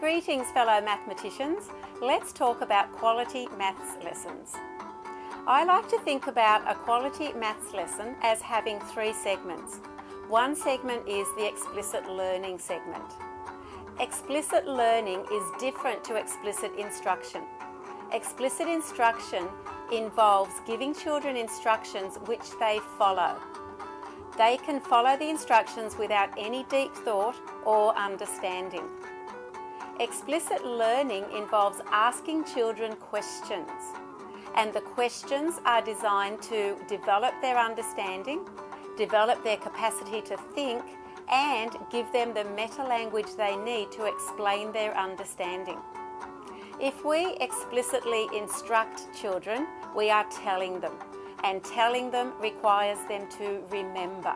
Greetings, fellow mathematicians. Let's talk about quality maths lessons. I like to think about a quality maths lesson as having three segments. One segment is the explicit learning segment. Explicit learning is different to explicit instruction. Explicit instruction involves giving children instructions which they follow. They can follow the instructions without any deep thought or understanding. Explicit learning involves asking children questions, and the questions are designed to develop their understanding, develop their capacity to think, and give them the meta language they need to explain their understanding. If we explicitly instruct children, we are telling them, and telling them requires them to remember.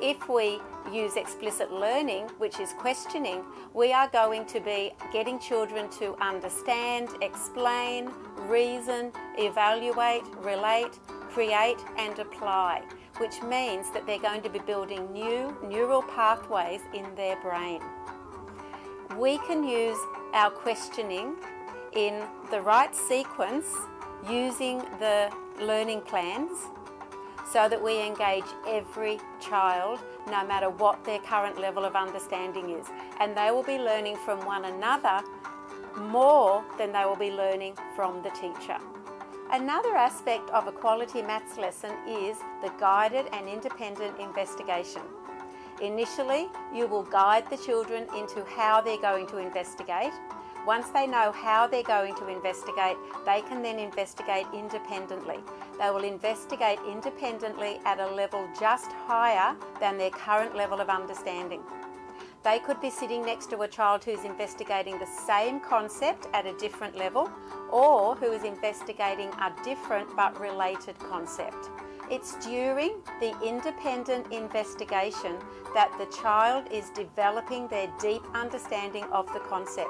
If we use explicit learning, which is questioning, we are going to be getting children to understand, explain, reason, evaluate, relate, create and apply, which means that they're going to be building new neural pathways in their brain. We can use our questioning in the right sequence using the learning plans so that we engage every child no matter what their current level of understanding is, and they will be learning from one another more than they will be learning from the teacher. Another aspect of a quality maths lesson is the guided and independent investigation. Initially, you will guide the children into how they're going to investigate. Once they know how they're going to investigate, they can then investigate independently. They will investigate independently at a level just higher than their current level of understanding. They could be sitting next to a child who's investigating the same concept at a different level, or who is investigating a different but related concept. It's during the independent investigation that the child is developing their deep understanding of the concept,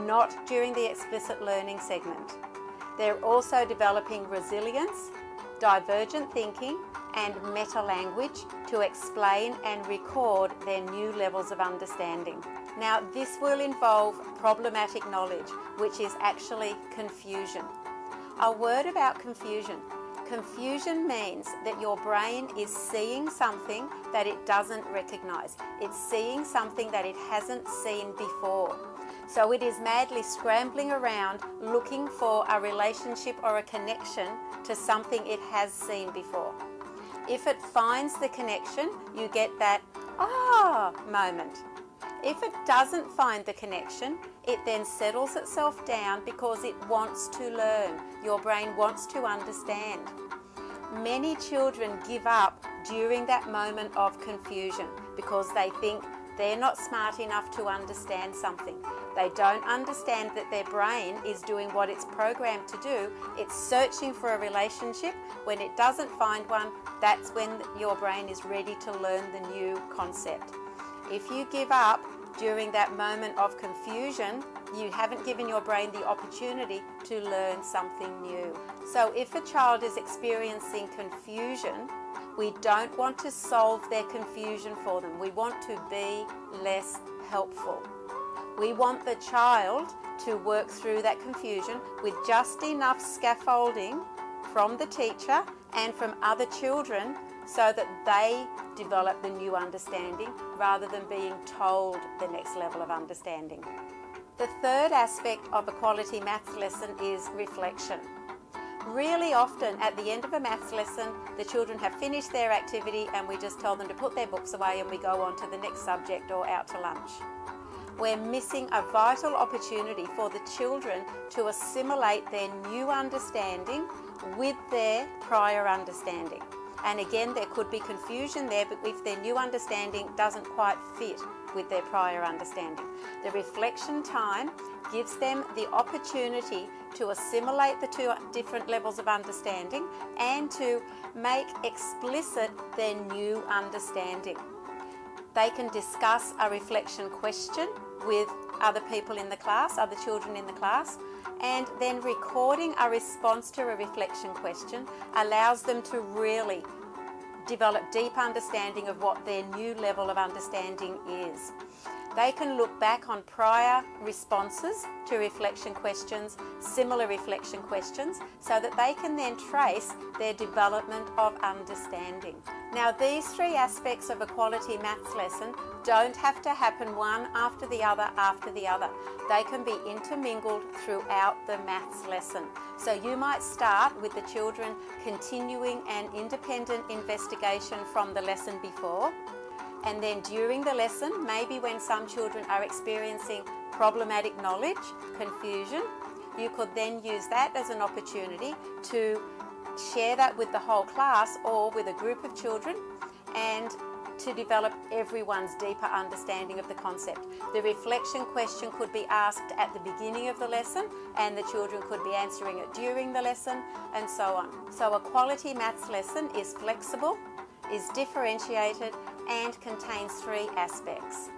not during the explicit learning segment. They're also developing resilience, divergent thinking, and meta language to explain and record their new levels of understanding. Now, this will involve problematic knowledge, which is actually confusion. A word about confusion. Confusion means that your brain is seeing something that it doesn't recognize. It's seeing something that it hasn't seen before. So it is madly scrambling around looking for a relationship or a connection to something it has seen before. If it finds the connection, you get that "ah" moment. If it doesn't find the connection, it then settles itself down because it wants to learn. Your brain wants to understand. Many children give up during that moment of confusion because they think they're not smart enough to understand something. They don't understand that their brain is doing what it's programmed to do. It's searching for a relationship. When it doesn't find one, that's when your brain is ready to learn the new concept. If you give up during that moment of confusion, you haven't given your brain the opportunity to learn something new. So if a child is experiencing confusion, we don't want to solve their confusion for them. We want to be less helpful. We want the child to work through that confusion with just enough scaffolding from the teacher and from other children so that they develop the new understanding rather than being told the next level of understanding. The third aspect of a quality maths lesson is reflection. Really often at the end of a maths lesson, the children have finished their activity and we just tell them to put their books away and we go on to the next subject or out to lunch. We're missing a vital opportunity for the children to assimilate their new understanding with their prior understanding. And again, there could be confusion there, but if their new understanding doesn't quite fit with their prior understanding. The reflection time gives them the opportunity to assimilate the two different levels of understanding and to make explicit their new understanding. They can discuss a reflection question with other people in the class, other children in the class, and then recording a response to a reflection question allows them to really develop deep understanding of what their new level of understanding is. They can look back on prior responses to reflection questions, similar reflection questions, so that they can then trace their development of understanding. Now, these three aspects of a quality maths lesson don't have to happen one after the other after the other. They can be intermingled throughout the maths lesson. So you might start with the children continuing an independent investigation from the lesson before, and then during the lesson, maybe when some children are experiencing problematic knowledge, confusion, you could then use that as an opportunity to share that with the whole class or with a group of children, and to develop everyone's deeper understanding of the concept. The reflection question could be asked at the beginning of the lesson, and the children could be answering it during the lesson, and so on. So a quality maths lesson is flexible, is differentiated, and contains three aspects.